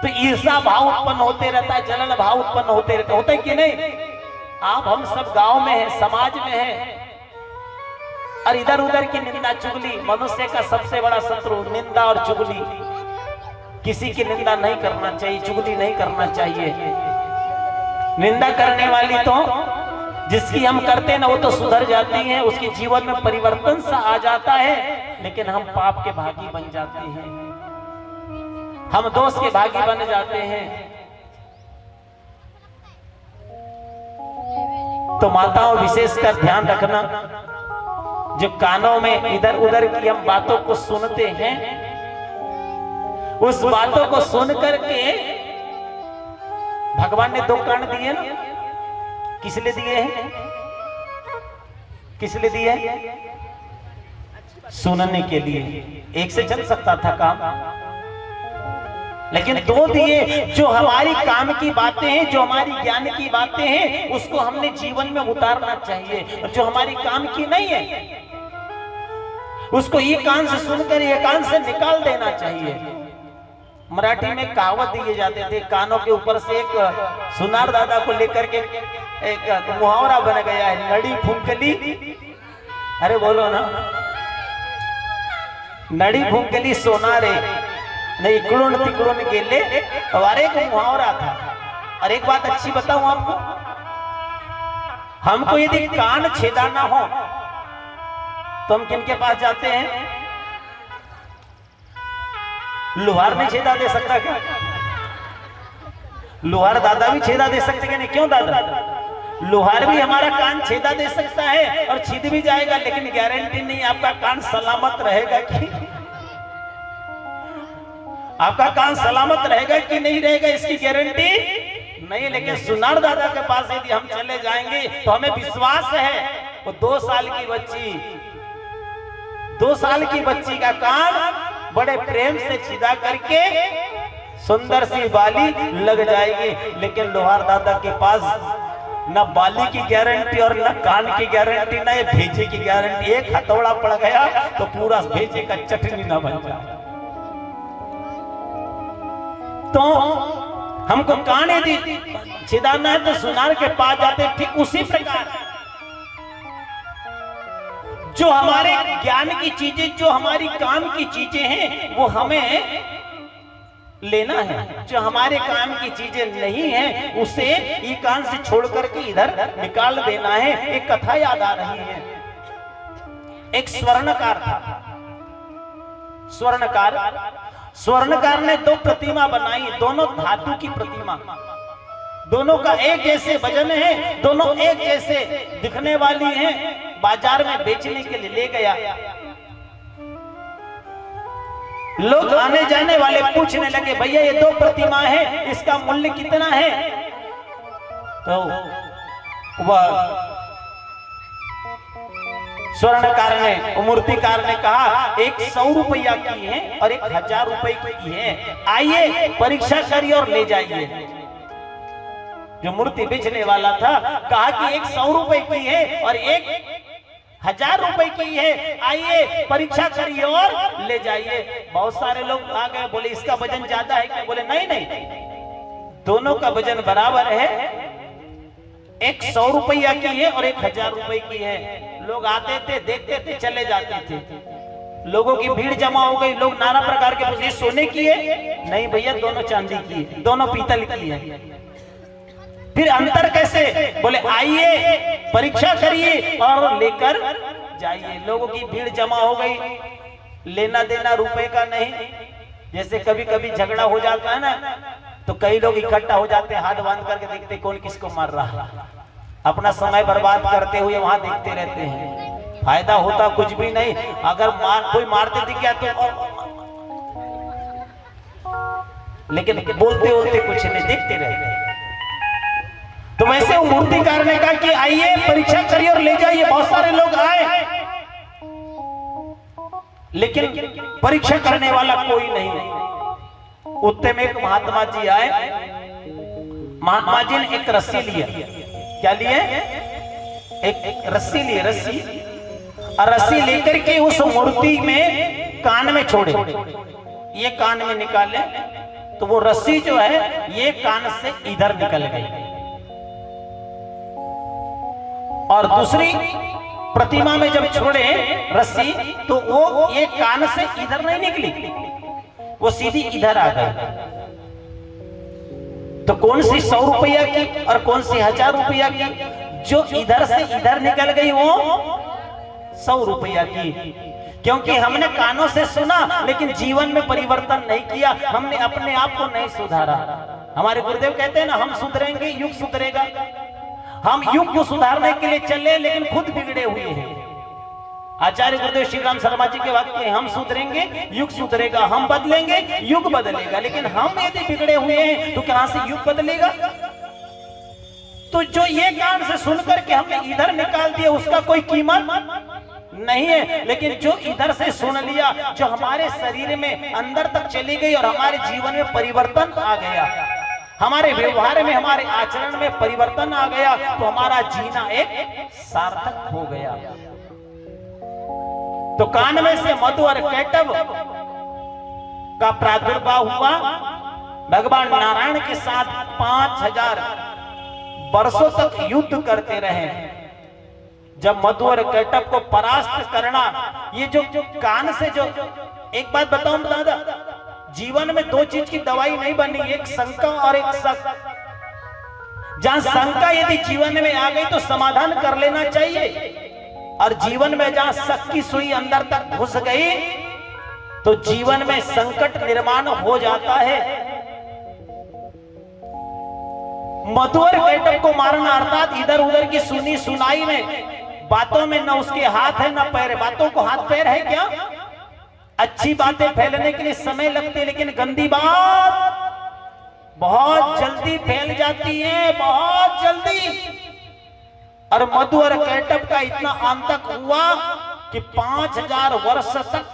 तो ईर्ष्या भाव उत्पन्न होते रहता है, जलन भाव उत्पन्न होते रहता, होता है कि नहीं? आप हम सब गांव में है, समाज में है, और इधर उधर की निंदा चुगली मनुष्य का सबसे बड़ा शत्रु निंदा और चुगली। किसी की निंदा नहीं करना चाहिए, चुगली नहीं करना चाहिए। निंदा करने वाली तो जिसकी हम करते हैं ना, वो तो सुधर जाती है, उसके जीवन में परिवर्तन सा आ जाता है। लेकिन हम पाप के भागी बन जाते हैं, हम दोष के भागी बन जाते हैं। तो माताओं विशेषकर ध्यान रखना, जो कानों में इधर उधर की हम बातों को सुनते हैं, उस बातों को सुन करके भगवान ने दो कान दिए ना, किस लिए दिए हैं? किस लिए दिए हैं? सुनने के लिए। एक से चल सकता था काम, लेकिन दो दिए। जो हमारी काम की बातें हैं, जो हमारी ज्ञान की बातें हैं, उसको हमने जीवन में उतारना चाहिए। और जो हमारी काम की नहीं है, उसको ये कान से सुनकर ये कान से निकाल देना चाहिए। मराठी में कहावत दिए जाते थे, कानों के ऊपर से एक सुनार दादा को लेकर के एक मुहावरा बन गया है, नड़ी फूंकली। अरे बोलो ना, नड़ी फूंकली सोनारे नहीं इकड़ोन तिकड़ोन गेले। हमारे एक मुहावरा था। और एक बात अच्छी बताऊं आपको, हमको यदि कान छेदाना हो तो हम किनके पास जाते हैं? लोहार नहीं छेदा दे सकता क्या? लोहार दादा भी छेदा दे सकते क्या? नहीं, क्यों दादा? लोहार भी हमारा कान छेदा दे सकता है और छीद भी जाएगा, लेकिन गारंटी नहीं आपका कान सलामत रहेगा कि आपका कान सलामत रहेगा कि नहीं रहेगा, इसकी गारंटी नहीं। लेकिन सुनार दादा के पास यदि हम चले जाएंगे तो हमें विश्वास है, वो 2 साल की बच्ची 2 साल की बच्ची का कान बड़े प्रेम से छिदा करके सुंदर सी बाली लग जाएगी। लेकिन लोहार दादा के पास न बाली की गारंटी और न कान की गारंटी, न भेजे की गारंटी। एक हथौड़ा पड़ गया तो पूरा भेजे का चटनी न बन जाए। तो हमको कान यदि छिदाना है तो सुनार के पास जाते। ठीक उसी प्रकार जो हमारे ज्ञान की चीजें, जो हमारी काम की चीजें हैं, वो हमें लेना है, जो हमारे काम की चीजें नहीं है उसे ये कान से छोड़ करके इधर निकाल देना है। एक कथा याद आ रही है। एक स्वर्णकार था। स्वर्णकार ने दो प्रतिमा बनाई, दोनों धातु की प्रतिमा, दोनों का एक जैसे वजन है, दोनों एक जैसे दिखने वाली हैं। बाजार में बेचने के लिए ले गया। लोग आने जाने वाले पूछने लगे, भैया ये दो प्रतिमा है, इसका मूल्य कितना है? तो वह स्वर्णकार ने, मूर्तिकार ने कहा, एक 100 रुपया की है और एक 1000 रुपए की है, आइए परीक्षा करिए और ले जाइए। जो मूर्ति बेचने वाला था कहा कि एक 100 रुपए की है और एक 1000 रुपए की है, आइए परीक्षा करिए और ले जाइए। बहुत सारे लोग आ गए, बोले इसका वजन ज्यादा है क्या? बोले नहीं नहीं, दोनों का वजन बराबर है, एक 100 रुपया की है और एक 1000 रुपए की है। लोग आते थे, देखते थे, चले जाते थे। लोगों की भीड़ जमा हो गई। लोग नाना प्रकार के पूछे, सोने की है? नहीं भैया, दोनों चांदी की है, दोनों पीतल की है। फिर अंतर कैसे? बोले आइए परीक्षा करिए और लेकर जाइए। लोगों की भीड़ जमा हो गई। लेना देना रुपए का नहीं। जैसे कभी कभी झगड़ा हो जाता है ना, तो कई लोग इकट्ठा हो जाते हैं, हाथ बांध करके देखते कौन किसको मार रहा है। अपना समय बर्बाद करते हुए वहां देखते रहते हैं, फायदा होता कुछ भी नहीं। अगर कोई मारते दिख गया तो, लेकिन बोलते बोलते कुछ नहीं, देखते रहते। तो वैसे वो मूर्तिकार ने कहा कि आइए परीक्षा करिए और ले जाइए। बहुत सारे लोग आए, लेकिन परीक्षा करने वाला कोई नहीं। उतने में एक महात्मा जी आए। महात्मा जी ने एक रस्सी लिया। क्या लिए? एक रस्सी लिए, रस्सी। और रस्सी लेकर के उस मूर्ति में कान में छोड़े। ये कान में निकाले तो वो रस्सी जो है ये कान से इधर निकल गई, और दूसरी प्रतिमा में जब छोड़े रस्सी तो वो ये कान से इधर नहीं निकली, वो सीधी इधर आ गई। तो कौन सी 100 रुपया की और कौन सी 1000 रुपया की? जो इधर से इधर निकल गई वो 100 रुपया की, क्योंकि हमने कानों से सुना लेकिन जीवन में परिवर्तन नहीं किया, हमने अपने आप को नहीं सुधारा। हमारे गुरुदेव कहते हैं ना, हम सुधरेंगे युग सुधरेगा। हम युग को सुधारने के लिए चले लेकिन खुद बिगड़े हुए हैं। आचार्य गुरुदेव श्री राम शर्मा जी के वाक्य, हम सुधरेंगे युग सुधरेगा, हम बदलेंगे युग बदलेगा। लेकिन हम यदि बिगड़े हुए हैं तो कहां से युग बदलेगा? तो जो ये कान से सुनकर के हमने इधर निकाल दिया उसका कोई कीमत नहीं है, लेकिन जो इधर से सुन लिया, जो हमारे शरीर में अंदर तक चली गई और हमारे जीवन में परिवर्तन आ गया, हमारे व्यवहार में, हमारे आचरण में परिवर्तन आ गया, तो हमारा जीना एक सार्थक हो गया। तो कान में से मधु और कैटव का प्रादुर्भाव हुआ। भगवान नारायण के साथ 5000 वर्षों तक युद्ध करते रहे। जब मधु और कैटव को परास्त करना, ये जो कान से जो, एक बात बताऊं दादा, जीवन में दो चीज की दवाई नहीं बनी, एक शंका और एक शक। जहां शंका यदि जीवन में आ गई तो समाधान कर लेना चाहिए, और जीवन में जहां शक की सुई अंदर तक घुस गई तो जीवन में संकट निर्माण हो जाता है। मधु और कैटव को मारना अर्थात इधर उधर की सुनी सुनाई में, बातों में न उसके हाथ है न पैर है। बातों को हाथ पैर है क्या? अच्छी बातें फैलने के लिए समय लगती है, लेकिन गंदी बात बहुत जल्दी फैल जाती है, बहुत जल्दी। और मधु और कैटव का इतना आंतक हुआ कि 5000 वर्ष तक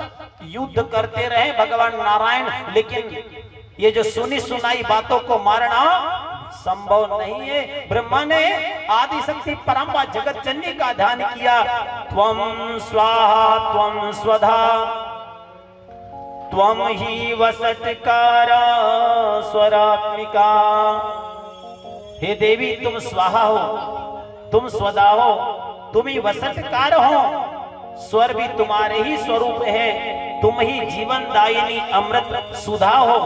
युद्ध करते रहे भगवान नारायण, लेकिन ये जो सुनी सुनाई बातों को मारना संभव नहीं है। ब्रह्मा ने आदि शक्ति परम्बा जगत जननी का ध्यान किया। त्वं स्वाहा त्वं स्वधा त्वं ही वसटकारा स्वरात्मिका। हे देवी, तुम स्वाहा हो, तुम स्वदा हो, तुम ही वसटकार हो, स्वर भी तुम्हारे ही स्वरूप है, तुम ही जीवन दायिनी अमृत सुधा हो।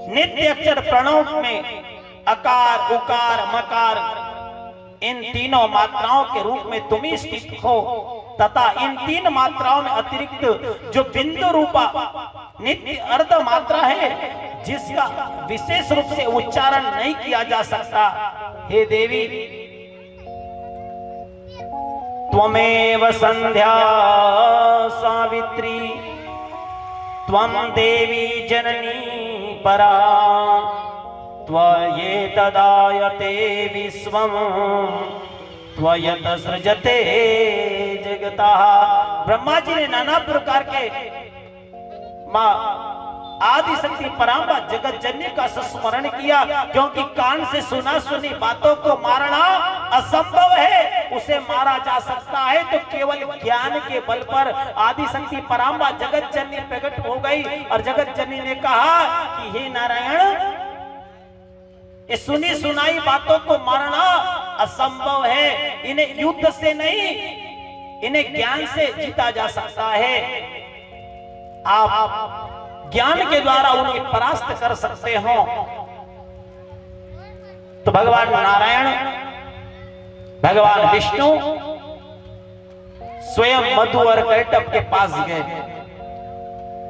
नित्य अक्षर प्रणव में अकार उकार मकार इन तीनों मात्राओं के रूप में तुम ही स्थित हो, तथा इन तीन मात्राओं में अतिरिक्त जो बिंदु रूपा नित्य अर्ध मात्रा है जिसका विशेष रूप से उच्चारण नहीं किया जा सकता, हे देवी त्वमेव संध्या सावित्री त्वं देवी जननी परा त्वयेतदायते विश्वं त्वयत सृजते जगता। ब्रह्मा जी ने नाना प्रकार के मां आदि शक्ति परांबा जगत जननी का स्मरण किया, क्योंकि कान से सुना सुनी बातों को मारना असंभव है। उसे मारा जा सकता है तो केवल ज्ञान के बल पर। आदि शक्ति परांबा जगत जननी प्रकट हो गई और जगत जननी ने कहा कि हे नारायण, ये सुनी सुनाई बातों को मारना असंभव है, इन्हें युद्ध से नहीं इन्हें ज्ञान से जीता जा सकता है। आप ज्ञान के द्वारा उन्हें परास्त कर सकते हो। तो भगवान नारायण भगवान विष्णु स्वयं मधु और कैटभ के पास गए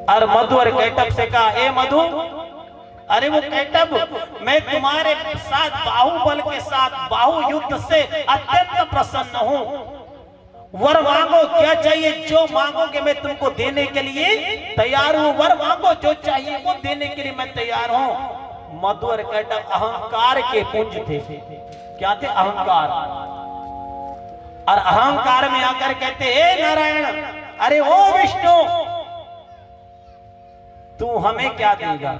और मधु और कैटभ से कहा, ए मधु, अरे वो कैटभ, मैं तुम्हारे साथ बाहुबल के साथ बाहु युद्ध से अत्यंत प्रसन्न हूं। वर मांगो, क्या चाहिए जो मांगोगे मैं तुमको देने के लिए तैयार हूं। वर मांगो, जो चाहिए वो देने के लिए मैं तैयार हूं। मधु और कैटभ अहंकार के पुंज थे। क्या थे? अहंकार। और अहंकार में आकर कहते, हे नारायण, अरे ओ विष्णु, तू हमें क्या देगा?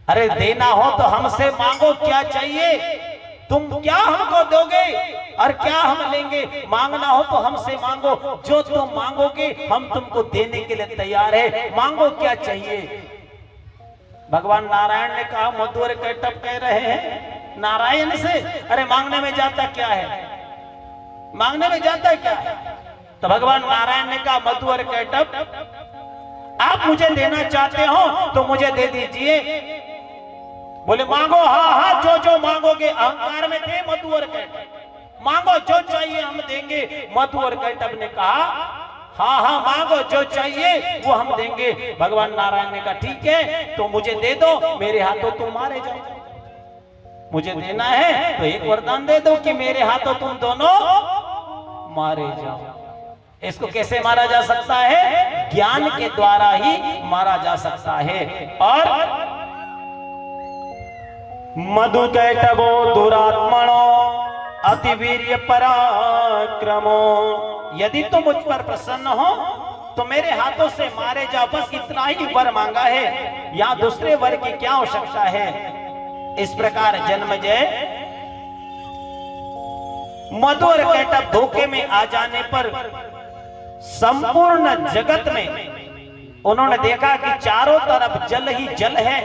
अरे देना हो तो हमसे मांगो, क्या चाहिए? तुम क्या हमको दोगे और क्या हम लेंगे? मांगना हो तो हमसे मांगो, जो तुम मांगोगे हम तुमको देने के लिए तैयार है। मांगो, क्या चाहिए? भगवान नारायण ने कहा, मधु और कैटभ कह रहे हैं नारायण से, अरे मांगने में जाता क्या है? मांगने में जाता क्या है? तो भगवान नारायण ने कहा, मधु और कैटभ, आप मुझे देना चाहते हो तो मुझे दे दीजिए। बोले मांगो, हाँ हाँ, जो जो मांगोगे। अहंकार में थे मधु और कैटभ, मांगो जो चाहिए हम देंगे। मधु और कैटभ ने कहा, हाँ हाँ मांगो, जो चाहिए वो हम देंगे। भगवान नारायण ने कहा, ठीक है, तो मुझे दे दो, मेरे हाथों तुम मारे जाओ। मुझे देना है तो एक वरदान दे दो कि मेरे हाथों तुम दोनों मारे जाओ। इसको कैसे मारा जा सकता है? ज्ञान के द्वारा ही मारा जा सकता है। और मधु कैटभो दुरात्मनो अतिवीर्य पराक्रमो, यदि तुम मुझ पर प्रसन्न हो तो मेरे हाथों से मारे जाओ। बस इतना ही वर मांगा है, यहाँ दूसरे वर की क्या आवश्यकता है? इस प्रकार जन्मजय मधु और कैटभ धोखे में आ जाने पर संपूर्ण जगत में उन्होंने देखा कि चारों तरफ जल ही जल है।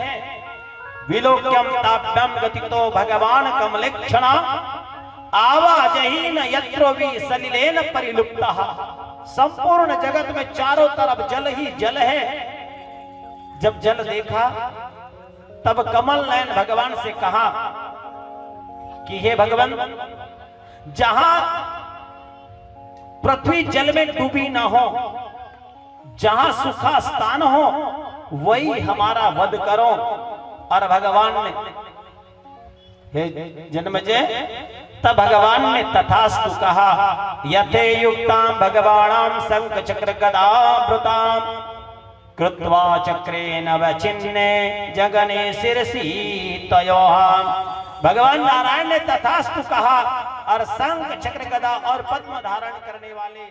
विलोक्यम ताभ्यम गतितो भगवान कमलेक्षणा आवाजहीन यत्रो भी सलिलेन परिलुप्तः। संपूर्ण जगत में चारों तरफ जल ही जल है। जब जल देखा तब कमल नयन भगवान से कहा कि हे भगवान, जहां पृथ्वी जल में डूबी ना हो, जहां सूखा स्थान हो, वही हमारा वध करो। और भगवान ने, हे जन्मजय, तब भगवान ने तथास्तु कहा। यथे युक्तां भगवानां शंख चक्र गदाभृतां कृत्वा चक्रेण वचिन्ने जगने शिरसि तयोहां। भगवान नारायण ने तथास्तु कहा और शंख चक्र गदा और पद्म धारण करने वाले